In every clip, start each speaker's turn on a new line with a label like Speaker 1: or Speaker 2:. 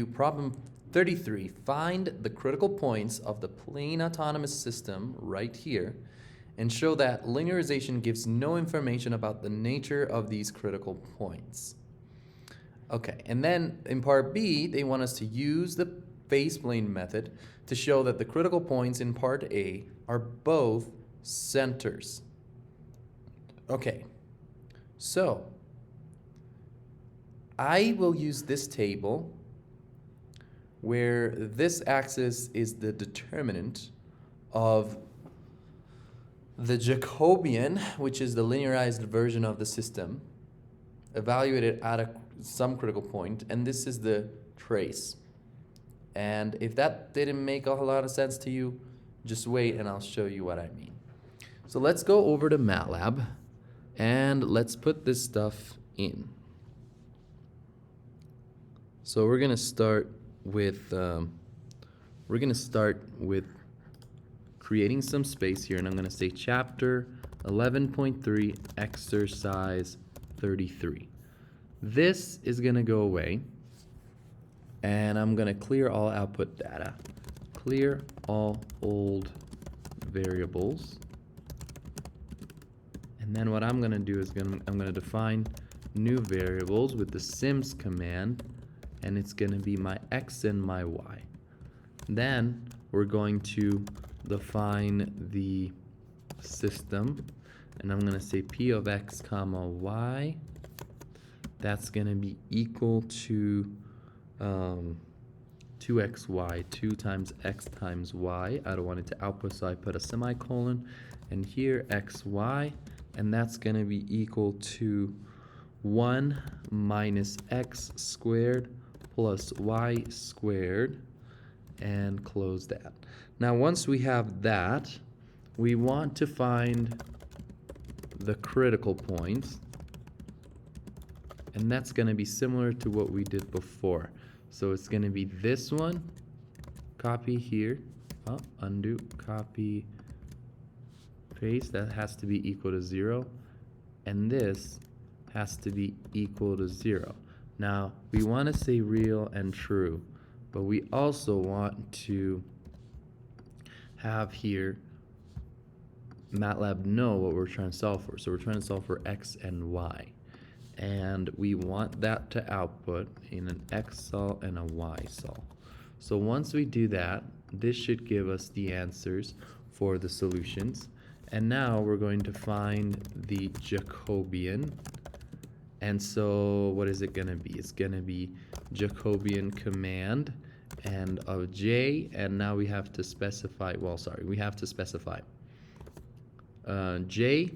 Speaker 1: Problem 33. Find the critical points of the plane autonomous system right here and show that linearization gives no information about the nature of these critical points. Okay, and then in part B, they want us to use the phase plane method to show that the critical points in part A are both centers. Okay, so I will use this table where this axis is the determinant of the Jacobian, which is the linearized version of the system, evaluated at some critical point, and this is the trace. And if that didn't make a whole lot of sense to you, just wait and I'll show you what I mean. So let's go over to MATLAB and let's put this stuff in. So we're gonna start with creating some space here, and I'm gonna say chapter 11.3 exercise 33. This is gonna go away, and I'm gonna clear all output data, clear all old variables, and then what I'm gonna do is I'm gonna define new variables with the sims command, and it's gonna be my x and my y. Then we're going to define the system, and I'm gonna say p of x comma y. That's gonna be equal to 2xy, 2 times x times y. I don't want it to output, so I put a semicolon, and here xy, and that's gonna be equal to 1 minus x squared plus y squared, and close that. Now once we have that, we want to find the critical points, and that's going to be similar to what we did before. So it's going to be this one, copy here, undo, copy, paste, that has to be equal to 0, and this has to be equal to 0. Now we want to say real and true, but we also want to have here MATLAB know what we're trying to solve for. So we're trying to solve for x and y, and we want that to output in an x sol and a y sol. So once we do that, this should give us the answers for the solutions. And now we're going to find the Jacobian. And so what is it going to be? It's going to be Jacobian command and of j, and now we have to specify, we have to specify j,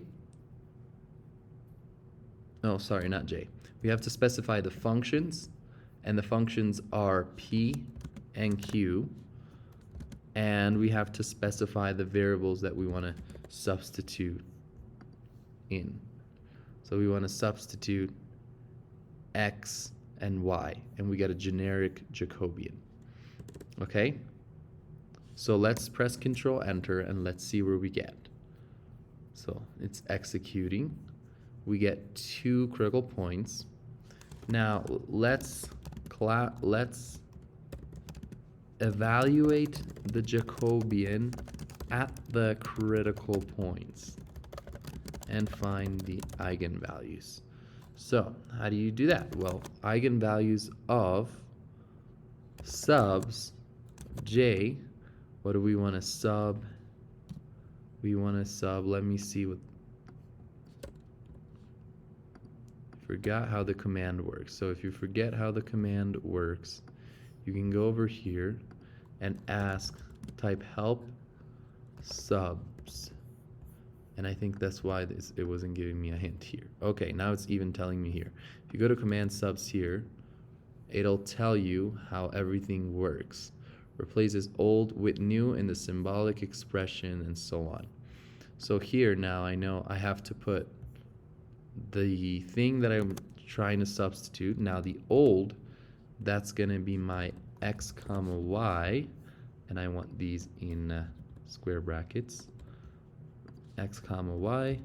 Speaker 1: no, sorry, not j. We have to specify the functions, and the functions are p and q, and we have to specify the variables that we want to substitute in. So we want to substitute x and y, and we get a generic Jacobian. Okay, so let's press Control Enter and let's see where we get. So it's executing. We get 2 critical points. Now let's evaluate the Jacobian at the critical points and find the eigenvalues. So how do you do that? Well, eigenvalues of subs j, what do we want to sub? We want to sub, let me see what, forgot how the command works. So if you forget how the command works, you can go over here and type help subs. And I think that's why it wasn't giving me a hint here. Okay, now it's even telling me here. If you go to command subs here, it'll tell you how everything works. Replaces old with new in the symbolic expression and so on. So here now I know I have to put the thing that I'm trying to substitute. Now the old, that's going to be my x comma y, and I want these in square brackets, x comma y,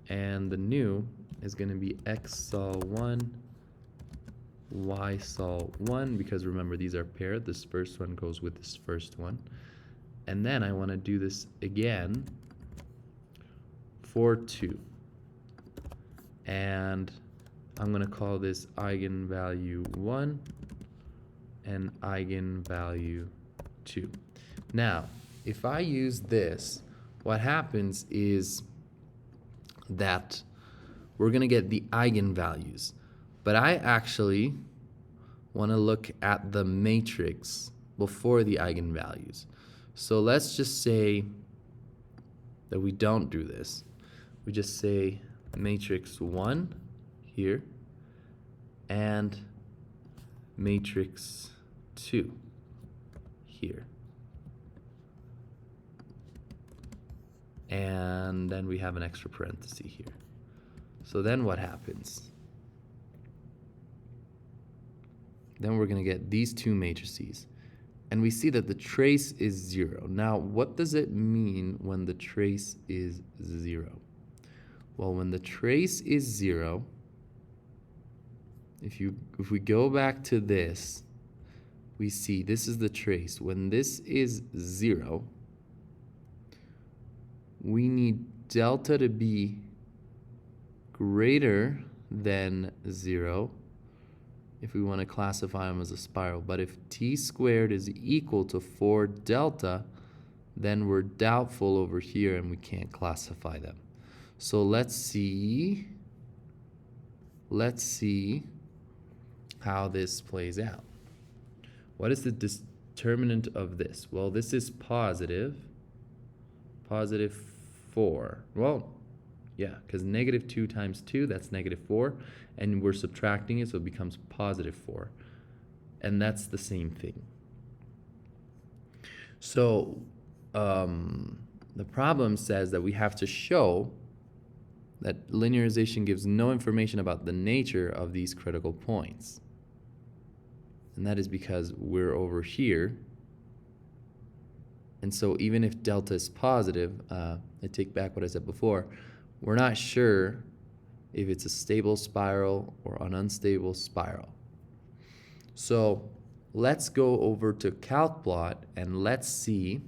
Speaker 1: and the new is going to be x sol 1 y sol 1, because remember these are paired. This first one goes with this first one. And then I want to do this again for 2. And I'm going to call this eigenvalue 1 and eigenvalue 2. Now, if I use this, what happens is that we're going to get the eigenvalues. But I actually want to look at the matrix before the eigenvalues. So let's just say that we don't do this. We just say matrix 1 here and matrix 2 here. And then we have an extra parenthesis here. So then what happens? Then we're going to get these two matrices. And we see that the trace is 0. Now, what does it mean when the trace is 0? Well, when the trace is 0, if we go back to this, we see this is the trace. When this is 0, we need delta to be greater than 0 if we want to classify them as a spiral. But if t squared is equal to 4 delta, then we're doubtful over here and we can't classify them. So let's see how this plays out. What is the determinant of this? Well, this is positive 4. Well, yeah, because negative 2 times 2, that's negative 4. And we're subtracting it, so it becomes positive 4. And that's the same thing. So the problem says that we have to show that linearization gives no information about the nature of these critical points. And that is because we're over here. And so even if delta is positive, I take back what I said before, we're not sure if it's a stable spiral or an unstable spiral. So let's go over to CalcPlot and let's see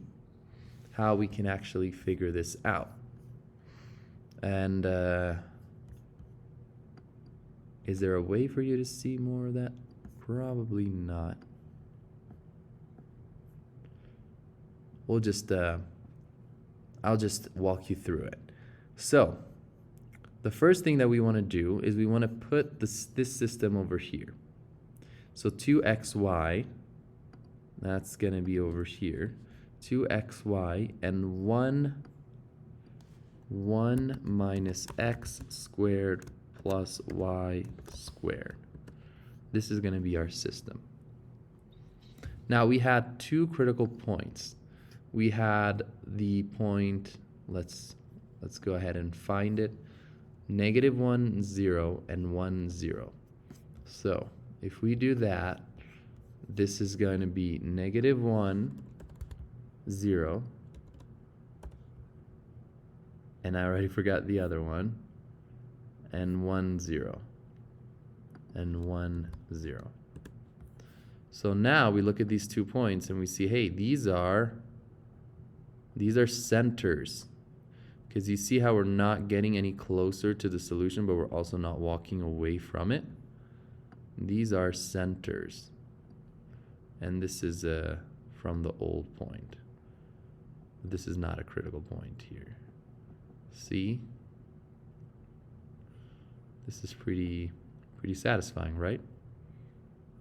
Speaker 1: how we can actually figure this out. And is there a way for you to see more of that? Probably not. We'll just I'll just walk you through it. So the first thing that we want to do is we want to put this system over here. So 2xy, that's going to be over here. 2xy and 1 minus x squared plus y squared. This is going to be our system. Now we had two critical points. We had the point, let's go ahead and find it, -1, 0, and 1, 0. So if we do that, this is going to be -1, 0, and I already forgot the other one, and 1, 0, and 1, 0. So now we look at these 2 points and we see, hey, these are centers. Because you see how we're not getting any closer to the solution, but we're also not walking away from it. These are centers. And this is from the old point. This is not a critical point here. See? This is pretty satisfying, right?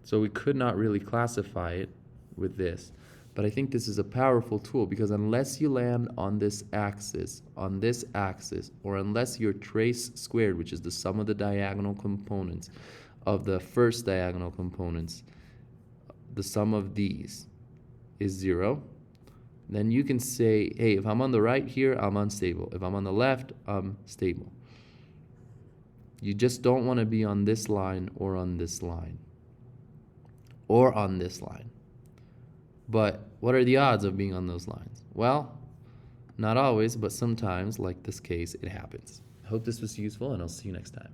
Speaker 1: So we could not really classify it with this. But I think this is a powerful tool because unless you land on this axis, or unless your trace squared, which is the sum of the diagonal components of the first diagonal components, the sum of these is 0, then you can say, hey, if I'm on the right here, I'm unstable. If I'm on the left, I'm stable. You just don't want to be on this line or on this line or on this line. But what are the odds of being on those lines? Well, not always, but sometimes, like this case, it happens. I hope this was useful, and I'll see you next time.